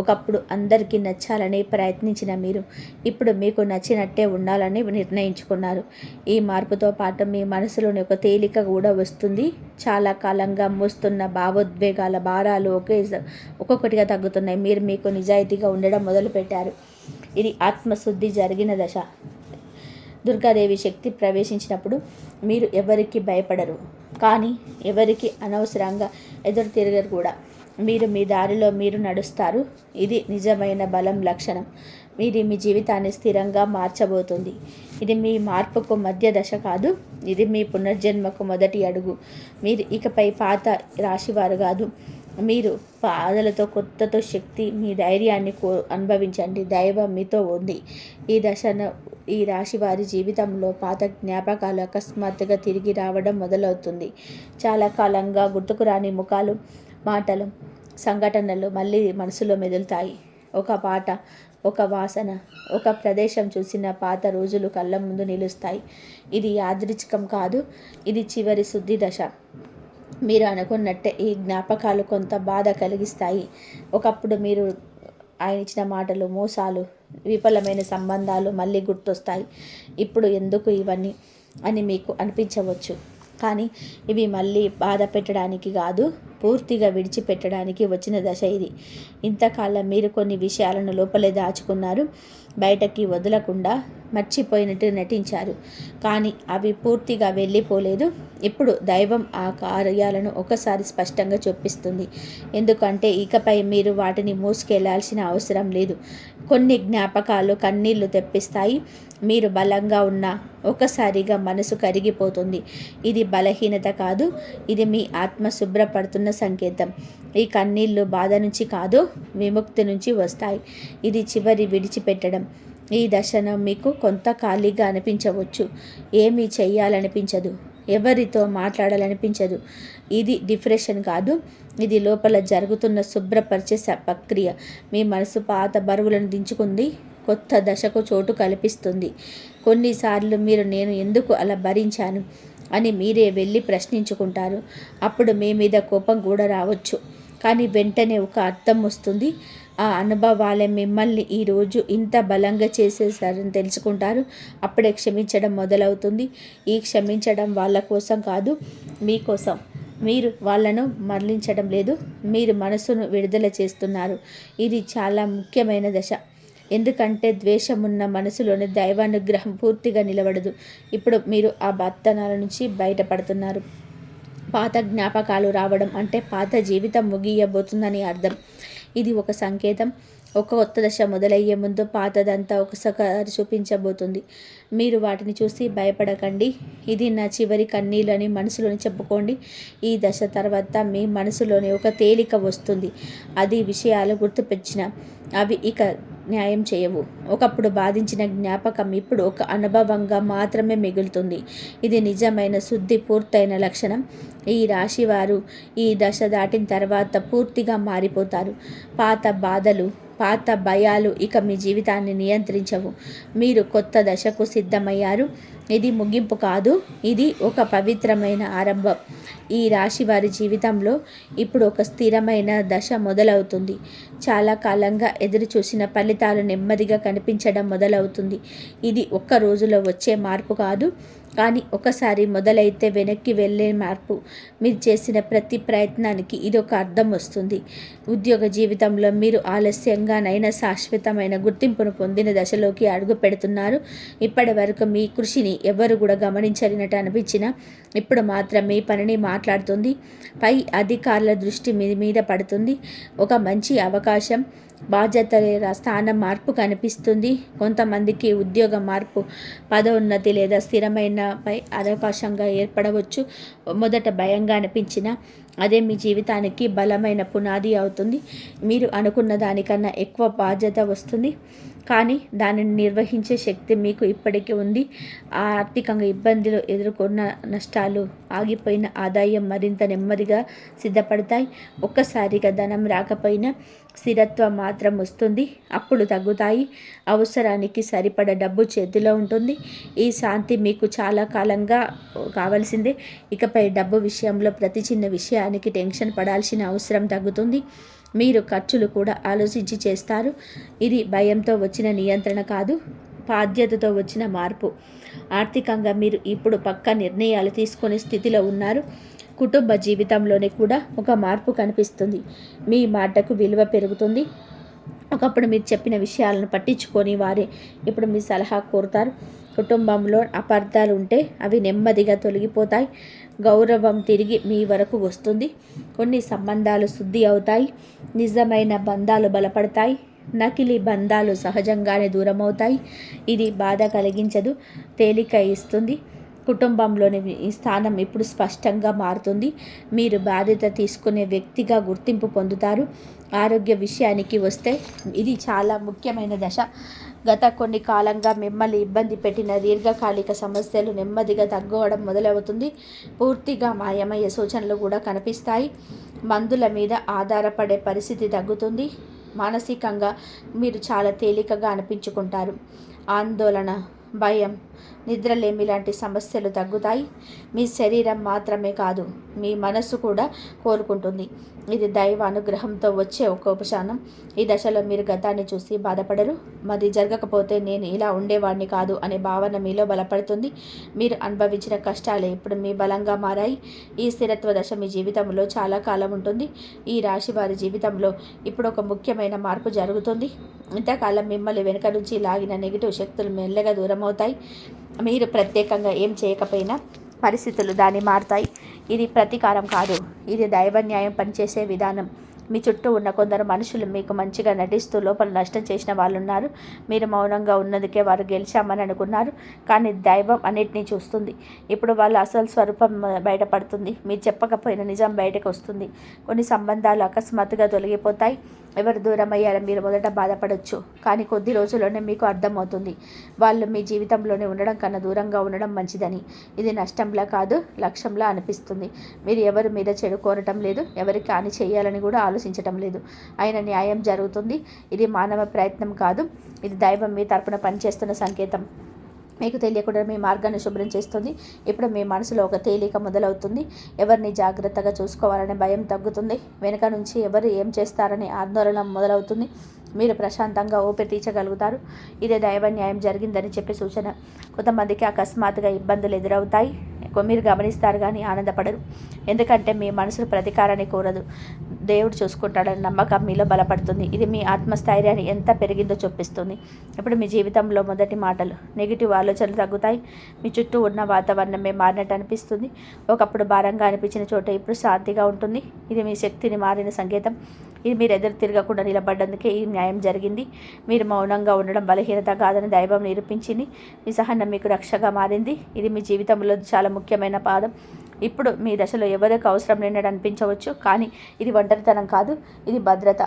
ఒకప్పుడు అందరికీ నచ్చాలని ప్రయత్నించిన మీరు ఇప్పుడు మీకు నచ్చినట్టే ఉండాలని నిర్ణయించుకున్నారు. ఈ మార్పుతో పాటు మీ మనసులోని ఒక తేలిక కూడా వస్తుంది. చాలా కాలంగా మోస్తున్న భావోద్వేగాల భారాలు ఒక్కొక్కటిగా తగ్గుతున్నాయి. మీరు మీకు నిజాయితీగా ఉండడం మొదలుపెట్టారు. ఇది ఆత్మశుద్ధి జరిగిన దశ. దుర్గాదేవి శక్తి ప్రవేశించినప్పుడు మీరు ఎవరికి భయపడరు, కానీ ఎవరికి అనవసరంగా ఎదురు తిరగరు కూడా. మీరు మీ దారిలో మీరు నడుస్తారు. ఇది నిజమైన బలం లక్షణం. ఇది మీ జీవితాన్ని స్థిరంగా మార్చబోతుంది. ఇది మీ మార్పుకు మధ్య దశ కాదు, ఇది మీ పునర్జన్మకు మొదటి అడుగు. మీరు ఇకపై పాత రాశివారు కాదు, మీరు పాదలతో కొత్తతో శక్తి. మీ ధైర్యాన్ని అనుభవించండి. దైవం మీతో ఉంది. ఈ దశను ఈ రాశి వారి జీవితంలో పాత జ్ఞాపకాలు అకస్మాత్తుగా తిరిగి రావడం మొదలవుతుంది. చాలా కాలంగా గుర్తుకు రాని ముఖాలు, మాటలు, సంఘటనలు మళ్ళీ మనసులో మెదులుతాయి. ఒక పాట, ఒక వాసన, ఒక ప్రదేశం చూసిన పాత రోజులు కళ్ళ ముందు నిలుస్తాయి. ఇది యాదృచ్ఛికం కాదు, ఇది చివరి శుద్ధి దశ. మీరు అనుకున్నట్టే ఈ జ్ఞాపకాలు కొంత బాధ కలిగిస్తాయి. ఒకప్పుడు మీరు ఆయన ఇచ్చిన మాటలు, మోసాలు, విఫలమైన సంబంధాలు మళ్ళీ గుర్తొస్తాయి. ఇప్పుడు ఎందుకు ఇవన్నీ అని మీకు అనిపించవచ్చు, కానీ ఇవి మళ్ళీ బాధ పెట్టడానికి కాదు, పూర్తిగా విడిచిపెట్టడానికి వచ్చిన దశ ఇది. ఇంతకాలం మీరు కొన్ని విషయాలను లోపలే దాచుకున్నారు, బయటకి వదలకుండా మర్చిపోయినట్టు నటించారు, కానీ అవి పూర్తిగా వెళ్ళిపోలేదు. ఇప్పుడు దైవం ఆ కార్యాలను ఒకసారి స్పష్టంగా చూపిస్తుంది. ఎందుకంటే ఇకపై మీరు వాటిని మోసుకెళ్లాల్సిన అవసరం లేదు. కొన్ని జ్ఞాపకాలు కన్నీళ్లు తెప్పిస్తాయి. మీరు బలంగా ఉన్నా ఒకసారిగా మనసు కరిగిపోతుంది. ఇది బలహీనత కాదు, ఇది మీ ఆత్మ శుభ్రపడుతున్న సంకేతం. ఈ కన్నీళ్లు బాధ నుంచి కాదు, విముక్తి నుంచి వస్తాయి. ఇది చివరి విడిచిపెట్టడం. ఈ దశను మీకు కొంత ఖాళీగా అనిపించవచ్చు. ఏమీ చెయ్యాలనిపించదు, ఎవరితో మాట్లాడాలనిపించదు. ఇది డిప్రెషన్ కాదు, ఇది లోపల జరుగుతున్న శుభ్రపరిచే ప్రక్రియ. మీ మనసు పాత బరువులను దించుకుంది, కొత్త దశకు చోటు కల్పిస్తుంది. కొన్నిసార్లు మీరు నేను ఎందుకు అలా భరించాను అని మీరే వెళ్ళి ప్రశ్నించుకుంటారు. అప్పుడు మీ మీద కోపం కూడా రావచ్చు, కానీ వెంటనే ఒక అర్థం వస్తుంది. ఆ అనుభవాలే మిమ్మల్ని ఈరోజు ఇంత బలంగా చేసేసారని తెలుసుకుంటారు. అప్పుడే క్షమించడం మొదలవుతుంది. ఈ క్షమించడం వాళ్ళ కోసం కాదు, మీకోసం. మీరు వాళ్ళను మరలించడం లేదు, మీరు మనసును విడుదల చేస్తున్నారు. ఇది చాలా ముఖ్యమైన దశ, ఎందుకంటే ద్వేషమున్న మనసులోని దైవానుగ్రహం పూర్తిగా నిలబడదు. ఇప్పుడు మీరు ఆ బంధనాల నుంచి బయటపడుతున్నారు. పాత జ్ఞాపకాలు రావడం అంటే పాత జీవితం ముగియబోతుందని అర్థం. ఇది ఒక సంకేతం. ఒక కొత్త దశ మొదలయ్యే ముందు పాతదంతా ఒకసారి చూపించబోతుంది. మీరు వాటిని చూసి భయపడకండి. ఇది నా చివరి కన్నీళ్ళు అని మనసులోని చెప్పుకోండి. ఈ దశ తర్వాత మీ మనసులోని ఒక తేలిక వస్తుంది. అది విషయాలు గుర్తుపెచ్చిన అవి ఇక న్యాయం చేయవు. ఒకప్పుడు బాధించిన జ్ఞాపకం ఇప్పుడు ఒక అనుభవంగా మాత్రమే మిగులుతుంది. ఇది నిజమైన శుద్ధి పూర్తయిన లక్షణం. ఈ రాశివారు ఈ దశ దాటిన తర్వాత పూర్తిగా మారిపోతారు. పాత బాధలు, పాత భయాలు ఇక మీ జీవితాన్ని నియంత్రించవు. మీరు కొత్త దశకు సిద్ధమయ్యారు. ఇది ముగింపు కాదు, ఇది ఒక పవిత్రమైన ఆరంభం. ఈ రాశి వారి జీవితంలో ఇప్పుడు ఒక స్థిరమైన దశ మొదలవుతుంది. చాలా కాలంగా ఎదురు చూసిన ఫలితాలు నెమ్మదిగా కనిపించడం మొదలవుతుంది. ఇది ఒక్క రోజులో వచ్చే మార్పు కాదు, కానీ ఒకసారి మొదలైతే వెనక్కి వెళ్ళే మార్పు. మీరు చేసిన ప్రతి ప్రయత్నానికి ఇది ఒక అర్థం వస్తుంది. ఉద్యోగ జీవితంలో మీరు ఆలస్యంగానైనా శాశ్వతమైన గుర్తింపును పొందిన దశలోకి అడుగు పెడుతున్నారు. ఇప్పటి వరకు మీ కృషిని ఎవరు కూడా గమనించలేనట్టు అనిపించినా ఇప్పుడు మాత్రం మీ పనిని మాట్లాడుతుంది. పై అధికారుల దృష్టి మీ మీద పడుతుంది. ఒక మంచి అవకాశం, బాధ్యతల స్థానం మార్పు కనిపిస్తుంది. కొంతమందికి ఉద్యోగ మార్పు, పదోన్నతి లేదా స్థిరమైన పై అవకాశంగా ఏర్పడవచ్చు. మొదట భయంగా అనిపించిన అదే మీ జీవితానికి బలమైన పునాది అవుతుంది. మీరు అనుకున్న దానికన్నా ఎక్కువ బాధ్యత వస్తుంది, కానీ దానిని నిర్వహించే శక్తి మీకు ఇప్పటికీ ఉంది. ఆర్థికంగా ఇబ్బందులు ఎదుర్కొన్న నష్టాలు, ఆగిపోయిన ఆదాయం మరింత నెమ్మదిగా సిద్ధపడతాయి. ఒక్కసారిగా ధనం రాకపోయినా స్థిరత్వం మాత్రం వస్తుంది. అప్పుడు తగ్గుతాయి. అవసరానికి సరిపడ డబ్బు చేతిలో ఉంటుంది. ఈ శాంతి మీకు చాలా కాలంగా కావాల్సిందే. ఇకపై డబ్బు విషయంలో ప్రతి చిన్న విషయానికి టెన్షన్ పడాల్సిన అవసరం తగ్గుతుంది. మీరు ఖర్చులు కూడా ఆలోచించి చేస్తారు. ఇది భయంతో వచ్చిన నియంత్రణ కాదు, బాధ్యతతో వచ్చిన మార్పు. ఆర్థికంగా మీరు ఇప్పుడు పక్కా నిర్ణయాలు తీసుకునే స్థితిలో ఉన్నారు. కుటుంబ జీవితంలోనే కూడా ఒక మార్పు కనిపిస్తుంది. మీ మాటకు విలువ పెరుగుతుంది. ఒకప్పుడు మీరు చెప్పిన విషయాలను పట్టించుకొని వారే ఇప్పుడు మీ సలహా కోరుతారు. కుటుంబంలో అపార్థాలు ఉంటే అవి నెమ్మదిగా తొలగిపోతాయి. గౌరవం తిరిగి మీ వరకు వస్తుంది. కొన్ని సంబంధాలు శుద్ధి అవుతాయి. నిజమైన బంధాలు బలపడతాయి. నకిలీ బంధాలు సహజంగానే దూరమవుతాయి. ఇది బాధ కలిగించదు, తేలిక ఇస్తుంది. కుటుంబంలోని ఈ స్థానం ఇప్పుడు స్పష్టంగా మారుతుంది. మీరు బాధ్యత తీసుకునే వ్యక్తిగా గుర్తింపు పొందుతారు. ఆరోగ్య విషయానికి వస్తే ఇది చాలా ముఖ్యమైన దశ. గత కొన్ని కాలంగా మిమ్మల్ని ఇబ్బంది పెట్టిన దీర్ఘకాలిక సమస్యలు నెమ్మదిగా తగ్గడం మొదలవుతుంది. పూర్తిగా మాయమయ్యే సూచనలు కూడా కనిపిస్తాయి. మందుల మీద ఆధారపడే పరిస్థితి తగ్గుతుంది. మానసికంగా మీరు చాలా తేలికగా అనిపించుకుంటారు. ఆందోళన, భయం, నిద్రలేమి లాంటి సమస్యలు తగ్గుతాయి. మీ శరీరం మాత్రమే కాదు, మీ మనస్సు కూడా కోలుకుంటుంది. ఇది దైవ అనుగ్రహంతో వచ్చే ఒక ఉపశమనం. ఈ దశలో మీరు గతాన్ని చూసి బాధపడరు. మరి జరగకపోతే నేను ఇలా ఉండేవాడిని కాదు అనే భావన మీలో బలపడుతుంది. మీరు అనుభవించిన కష్టాలే ఇప్పుడు మీ బలంగా మారాయి. ఈ స్థిరత్వ దశ మీ జీవితంలో చాలా కాలం ఉంటుంది. ఈ రాశి వారి జీవితంలో ఇప్పుడు ఒక ముఖ్యమైన మార్పు జరుగుతుంది. ఇంతకాలం మిమ్మల్ని వెనుక నుంచి లాగిన నెగిటివ్ శక్తులు మెల్లగా దూరం అవుతాయి. మీరు ప్రత్యేకంగా ఏం చేయకపోయినా పరిస్థితులు దాన్ని మారుతాయి. ఇది ప్రతీకారం కాదు, ఇది దైవ న్యాయం పనిచేసే విధానం. మీ చుట్టూ ఉన్న కొందరు మనుషులు మీకు మంచిగా నటిస్తూ లోపల నష్టం చేసిన వాళ్ళు ఉన్నారు. మీరు మౌనంగా ఉన్నందుకే వారు గెలిచామని అనుకున్నారు, కానీ దైవం అన్నిటినీ చూస్తుంది. ఇప్పుడు వాళ్ళ అసలు స్వరూపం బయటపడుతుంది. మీరు చెప్పకపోయిన నిజం బయటకు వస్తుంది. కొన్ని సంబంధాలు అకస్మాత్తుగా తొలగిపోతాయి. ఎవరు దూరం అయ్యారో మీరు మొదట బాధపడవచ్చు, కానీ కొద్ది రోజుల్లోనే మీకు అర్థమవుతుంది వాళ్ళు మీ జీవితంలోనే ఉండడం కన్నా దూరంగా ఉండడం మంచిదని. ఇది నష్టంలా కాదు, లక్ష్యంలా అనిపిస్తుంది. మీరు ఎవరి మీద చెడు కోరటం లేదు, ఎవరికి హాని చేయాలని కూడా ఆలోచించటం లేదు. అయిన న్యాయం జరుగుతుంది. ఇది మానవ ప్రయత్నం కాదు, ఇది దైవం మీ తరపున పనిచేస్తున్న సంకేతం. మీకు తెలియకుండా మీ మార్గాన్ని శుభ్రం చేస్తుంది. ఇప్పుడు మీ మనసులో ఒక తేలిక మొదలవుతుంది. ఎవరిని జాగ్రత్తగా చూసుకోవాలనే భయం తగ్గుతుంది. వెనుక నుంచి ఎవరు ఏం చేస్తారనే ఆందోళన మొదలవుతుంది. మీరు ప్రశాంతంగా ఊపిరి తీర్చగలుగుతారు. ఇదే దైవ న్యాయం జరిగిందని చెప్పే సూచన. కొంతమందికి అకస్మాత్తుగా ఇబ్బందులు ఎదురవుతాయి. మీరు గమనిస్తారు కానీ ఆనందపడరు, ఎందుకంటే మీ మనసులు ప్రతీకారాన్ని కోరదు. దేవుడు చూసుకుంటాడని నమ్మకం మీలో బలపడుతుంది. ఇది మీ ఆత్మస్థైర్యాన్ని ఎంత పెరిగిందో చూపిస్తుంది. ఇప్పుడు మీ జీవితంలో మొదటి మాటలు, నెగిటివ్ ఆలోచనలు తగ్గుతాయి. మీ చుట్టూ ఉన్న వాతావరణమే మారినట్టు అనిపిస్తుంది. ఒకప్పుడు భారంగా అనిపించిన చోట ఇప్పుడు శాంతిగా ఉంటుంది. ఇది మీ శక్తిని మారిన సంకేతం. ఇది మీరు ఎదురు తిరగకుండా నిలబడ్డందుకే ఈ న్యాయం జరిగింది. మీరు మౌనంగా ఉండడం బలహీనత కాదని దైవం నిరూపించింది. మీ సహనం మీకు రక్షగా మారింది. ఇది మీ జీవితంలో చాలా ముఖ్యమైన పాదం. ఇప్పుడు మీ దశలో ఎవరికి అవసరం లేనట్టు అనిపించవచ్చు, కానీ ఇది ఒంటరితనం కాదు, ఇది భద్రత.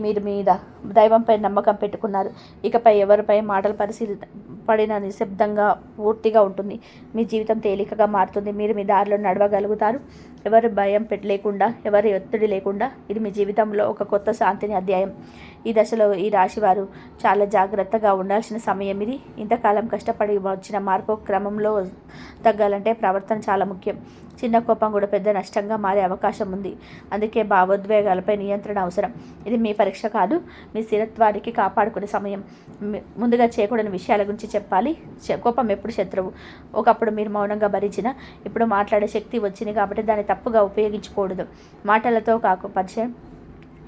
మీరు మీద దైవంపై నమ్మకం పెట్టుకున్నారు. ఇకపై ఎవరిపై మాటలు పడిన నిశ్శబ్దంగా పూర్తిగా ఉంటుంది. మీ జీవితం తేలికగా మారుతుంది. మీరు మీ దారిలో నడవగలుగుతారు. ఎవరి భయం లేకుండా, ఎవరి ఒత్తిడి లేకుండా ఇది మీ జీవితంలో ఒక కొత్త శాంతిని అధ్యాయం. ఈ దశలో ఈ రాశివారు చాలా జాగ్రత్తగా ఉండాల్సిన సమయం ఇది. ఇంతకాలం కష్టపడి వచ్చిన మార్పు క్రమంలో తగ్గాలంటే ప్రవర్తన చాలా ముఖ్యం. చిన్న కోపం కూడా పెద్ద నష్టంగా మారే అవకాశం ఉంది. అందుకే భావోద్వేగాలపై నియంత్రణ అవసరం. ఇది మీ పరీక్ష కాదు, మీ స్థిరత్వానికి కాపాడుకునే సమయం. ముందుగా చేయకూడని విషయాల గురించి చెప్పాలి. కోపం ఎప్పుడు శత్రువు. ఒకప్పుడు మీరు మౌనంగా భరించిన, ఇప్పుడు మాట్లాడే శక్తి వచ్చింది కాబట్టి దాన్ని తప్పుగా ఉపయోగించకూడదు. మాటలతో పరిచయం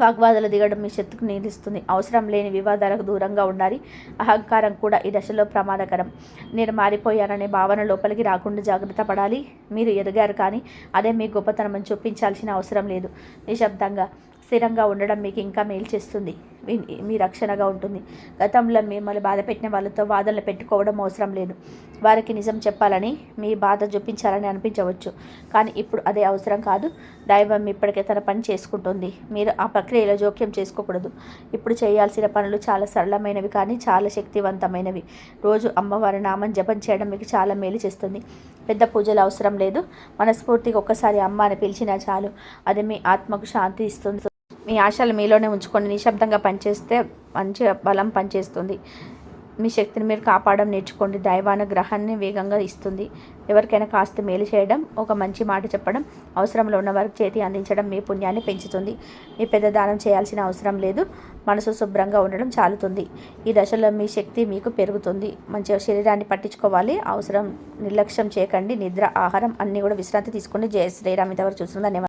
వాగ్వాదాలు దిగడం మీ శక్తికి నిలుస్తుంది. అవసరం లేని వివాదాలకు దూరంగా ఉండాలి. అహంకారం కూడా ఈ దశలో ప్రమాదకరం. నేను మారిపోయాననే భావన లోపలికి రాకుండా జాగ్రత్త పడాలి. మీరు ఎదిగారు, కానీ అదే మీ గొప్పతనం చూపించాల్సిన అవసరం లేదు. నిశ్శబ్దంగా స్థిరంగా ఉండడం మీకు ఇంకా మేలు చేస్తుంది, మీ రక్షణగా ఉంటుంది. గతంలో మిమ్మల్ని బాధ పెట్టిన వాళ్ళతో వాదనలు పెట్టుకోవడం అవసరం లేదు. వారికి నిజం చెప్పాలని, మీ బాధ చూపించాలని అనిపించవచ్చు, కానీ ఇప్పుడు అదే అవసరం కాదు. దైవం ఇప్పటికే తన పని చేసుకుంటుంది. మీరు ఆ ప్రక్రియలో జోక్యం చేసుకోకూడదు. ఇప్పుడు చేయాల్సిన పనులు చాలా సరళమైనవి కానీ చాలా శక్తివంతమైనవి. రోజు అమ్మవారి నామం జపం చేయడం మీకు చాలా మేలు చేస్తుంది. పెద్ద పూజలు అవసరం లేదు. మనస్ఫూర్తిగా ఒక్కసారి అమ్మ అని పిలిచినా చాలు. అది మీ ఆత్మకు శాంతి ఇస్తుంది. మీ ఆశలు మీలోనే ఉంచుకొని నిశ్శబ్దంగా పనిచేస్తే మంచి బలం పనిచేస్తుంది. మీ శక్తిని మీరు కాపాడడం నేర్చుకోండి. దైవానుగ్రహాన్ని వేగంగా ఇస్తుంది. ఎవరికైనా కాస్త మేలు చేయడం, ఒక మంచి మాట చెప్పడం, అవసరంలో ఉన్న వారికి చేతి అందించడం మీ పుణ్యాన్ని పెంచుతుంది. మీ పెద్ద దానం చేయాల్సిన అవసరం లేదు. మనసు శుభ్రంగా ఉండడం చాలుతుంది. ఈ దశలో మీ శక్తి మీకు పెరుగుతుంది. మంచిగా శరీరాన్ని పట్టించుకోవాలి. అవసరం నిర్లక్ష్యం చేయకండి. నిద్ర, ఆహారం అన్నీ కూడా విశ్రాంతి తీసుకోండి. జయ శ్రీరామ్. ఇంతవరకు చూస్తుంది. ధన్యవాదాలు.